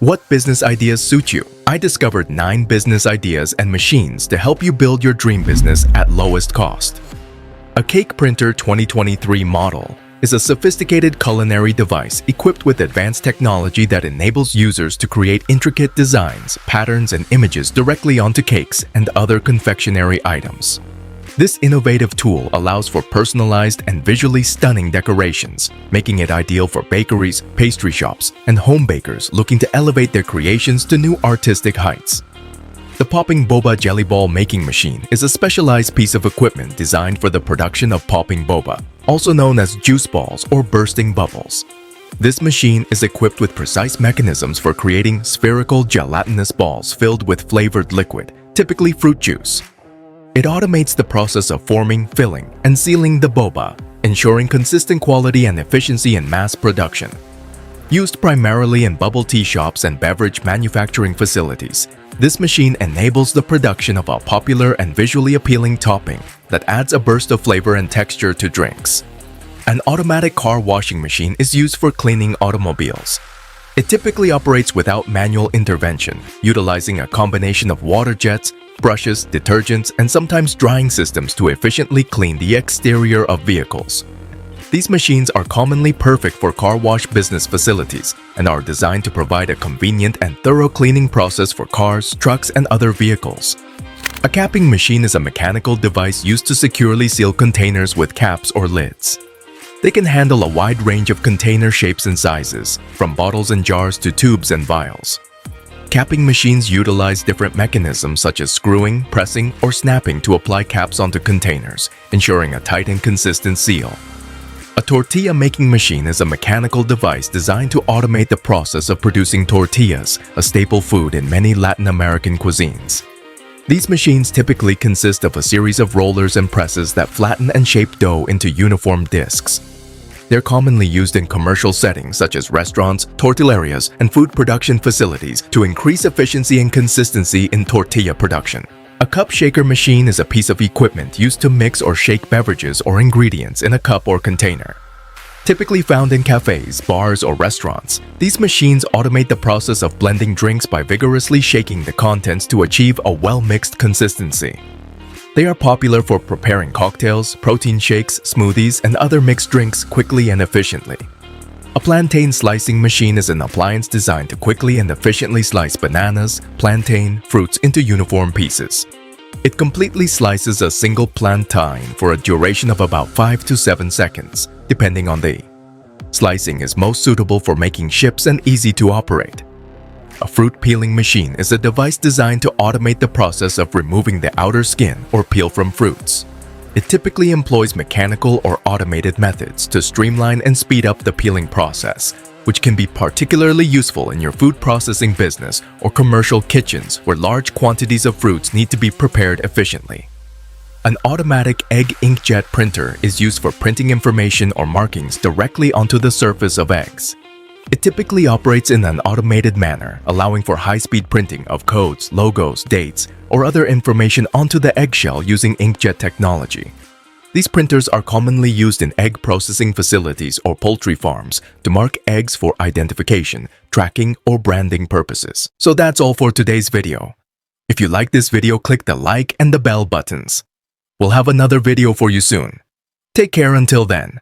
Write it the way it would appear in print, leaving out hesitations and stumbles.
What business ideas suit you? I discovered 9 business ideas and machines to help you build your dream business at lowest cost. A Cake Printer 2023 model is a sophisticated culinary device equipped with advanced technology that enables users to create intricate designs, patterns, and images directly onto cakes and other confectionery items. This innovative tool allows for personalized and visually stunning decorations, making it ideal for bakeries, pastry shops, and home bakers looking to elevate their creations to new artistic heights. The Popping Boba Jelly Ball Making Machine is a specialized piece of equipment designed for the production of popping boba, also known as juice balls or bursting bubbles. This machine is equipped with precise mechanisms for creating spherical gelatinous balls filled with flavored liquid, typically fruit juice. It automates the process of forming, filling, and sealing the boba, ensuring consistent quality and efficiency in mass production. Used primarily in bubble tea shops and beverage manufacturing facilities, this machine enables the production of a popular and visually appealing topping that adds a burst of flavor and texture to drinks. An automatic car washing machine is used for cleaning automobiles. It typically operates without manual intervention, utilizing a combination of water jets, brushes, detergents, and sometimes drying systems to efficiently clean the exterior of vehicles. These machines are commonly perfect for car wash business facilities and are designed to provide a convenient and thorough cleaning process for cars, trucks, and other vehicles. A capping machine is a mechanical device used to securely seal containers with caps or lids. They can handle a wide range of container shapes and sizes, from bottles and jars to tubes and vials. Capping machines utilize different mechanisms such as screwing, pressing, or snapping to apply caps onto containers, ensuring a tight and consistent seal. A tortilla making machine is a mechanical device designed to automate the process of producing tortillas, a staple food in many Latin American cuisines. These machines typically consist of a series of rollers and presses that flatten and shape dough into uniform discs. They're commonly used in commercial settings such as restaurants, tortillerias, and food production facilities to increase efficiency and consistency in tortilla production. A cup shaker machine is a piece of equipment used to mix or shake beverages or ingredients in a cup or container. Typically found in cafes, bars, or restaurants, these machines automate the process of blending drinks by vigorously shaking the contents to achieve a well-mixed consistency. They are popular for preparing cocktails, protein shakes, smoothies, and other mixed drinks quickly and efficiently. A plantain slicing machine is an appliance designed to quickly and efficiently slice bananas, plantain, fruits into uniform pieces. It completely slices a single plantain for a duration of about 5 to 7 seconds, depending on the slicing is most suitable for making chips and easy to operate. A fruit peeling machine is a device designed to automate the process of removing the outer skin or peel from fruits. It typically employs mechanical or automated methods to streamline and speed up the peeling process, which can be particularly useful in your food processing business or commercial kitchens where large quantities of fruits need to be prepared efficiently. An automatic egg inkjet printer is used for printing information or markings directly onto the surface of eggs. It typically operates in an automated manner, allowing for high-speed printing of codes, logos, dates, or other information onto the eggshell using inkjet technology. These printers are commonly used in egg processing facilities or poultry farms to mark eggs for identification, tracking, or branding purposes. So that's all for today's video. If you like this video, click the like and the bell buttons. We'll have another video for you soon. Take care until then.